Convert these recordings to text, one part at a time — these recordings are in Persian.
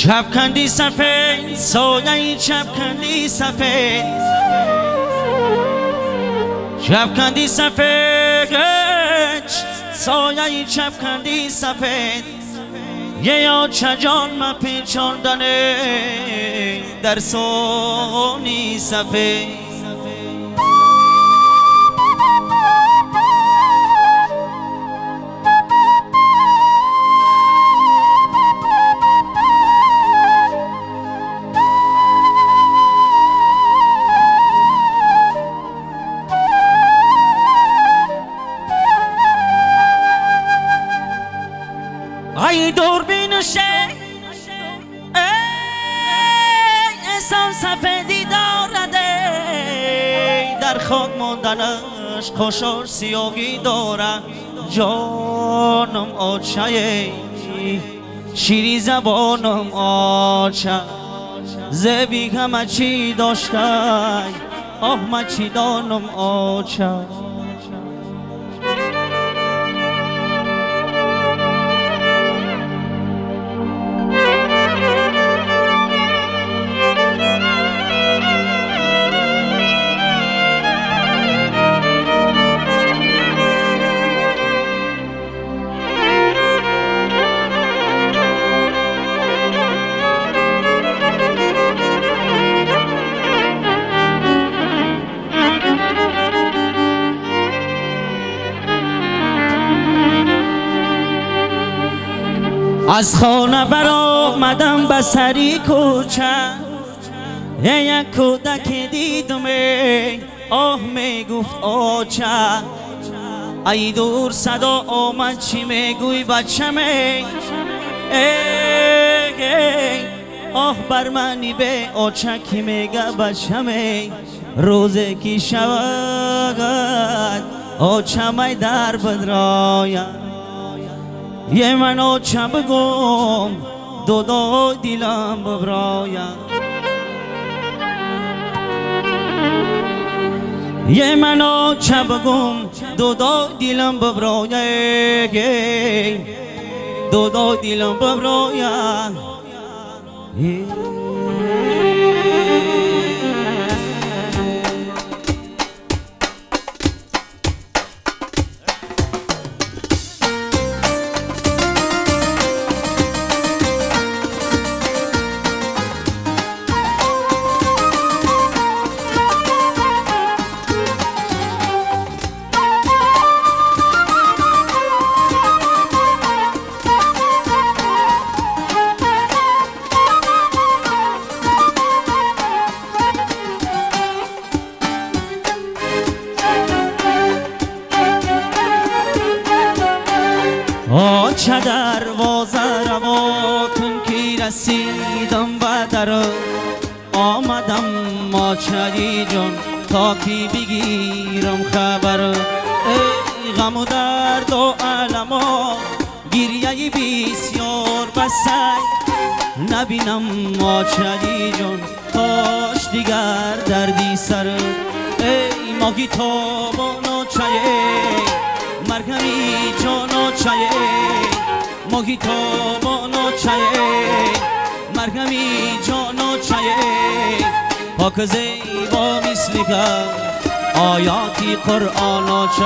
شب کندی سفید سایه شب کندی سفید شب کندی سفید سایه شب کندی سفید یه یا چجان ما پیچاندنه در سونی سفید ای دوربین شه انسان سفیدی دارده در خاک موندنش خوشار سیاهی داره جانم آچه شیری زبانم آچه زبی همه چی داشته آه من چی دانم آچه از خانه برآمدم به سری کوچه یک کودک دیدم آه میگفت آچه ای دور صدا آمد چی میگوی بچمه آه بر منی به آچه کی میگه بچمه روزی کی شود آچه می در بدراید یه من آچه بگم دو دیلم ببرایم یه من آچه بگم دو دیلم ببرایم دو دیلم ببرایم آچه دروازه روا کن که رسیدم و در آمدم آچه جان تا که بگیرم خبر ای غم و درد و علم و گریه بسیار بسای نبینم آچه جان کاش دیگر دردی سر ای ماهی تابان آچه مرگمی جان آچه ماهی تابان آچه مرگمی جان آچه پاک زیبا مثل که آیاتی قرآن آچه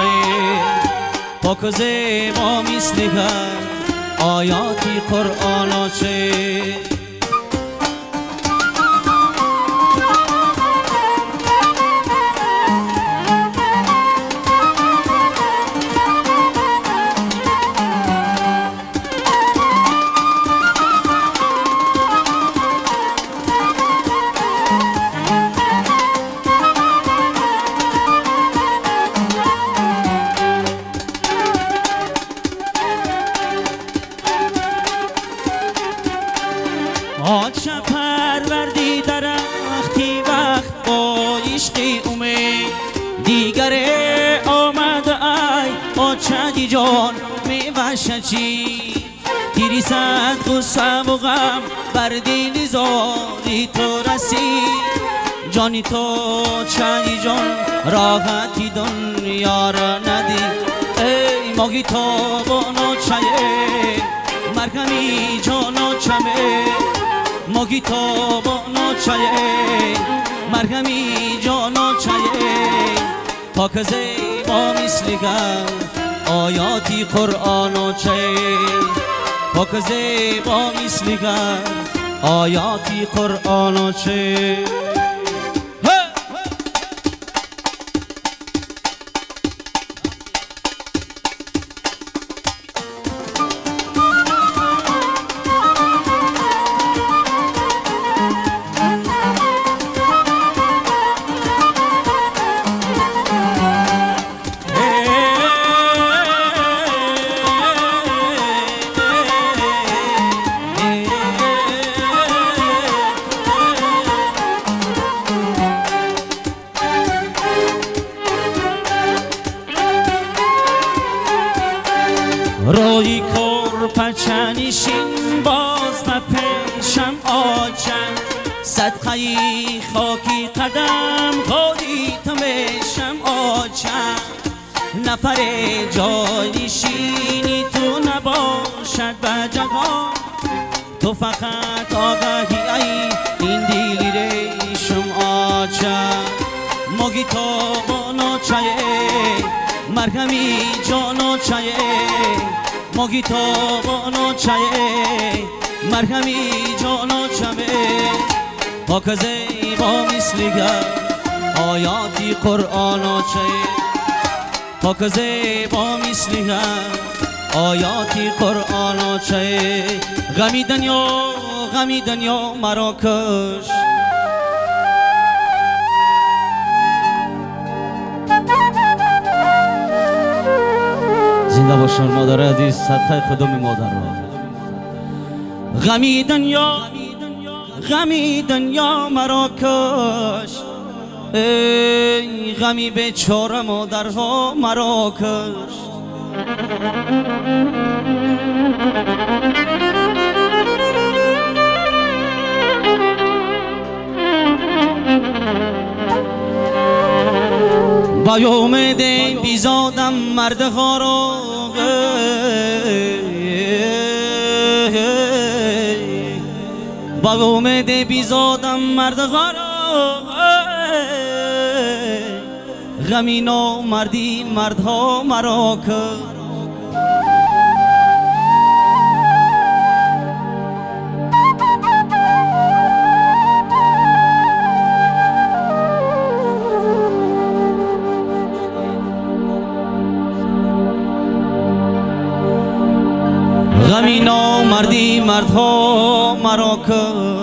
پاک زیبا مثل که آیاتی قرآن آچه آچه پروردی درختی وقت با عشقی امید دیگر آمد ای آچه جان میوشه چی دیری صد غصه و غم بر دل زاری تو رسید جانی تو چه جان راحتی دنیا را ندید ای ماهی تابان آچه مرگمی جان آچمه مگی تو با نوچه مرهمی جانو چایه پاک زیبا مثلگر آیاتی قرآن چه پاک زیبا مثلگر آیاتی قرآن چه روی کور پچنشین باز نپیشم آجم صدقه خاکی قدم غادی تمیشم آجم نفر جایشینی تو نباشد بجهان تو فقط آگاهی ای این دیلی ریشم آجم مگی تو بانو چایه مرهمی جانو چایه مگی تو بانو چایه مرهمی جانو چایه پاک زیبا مثلگر آیاتی قرآن چایه پاک زیبا مثلگر آیاتی قرآن چایه غمی دنیا مرا کش زنده باشن مادر عزیز صدقه خدام مادر را غمی دنیا مرا کش ای غمی بیچاره مادرها مرا کش با امید بیزادم مرد غارو با امید بیزادم مرد غارو غمی نو مردی مردها مرا کش غمی نو مردی مردها مرا کش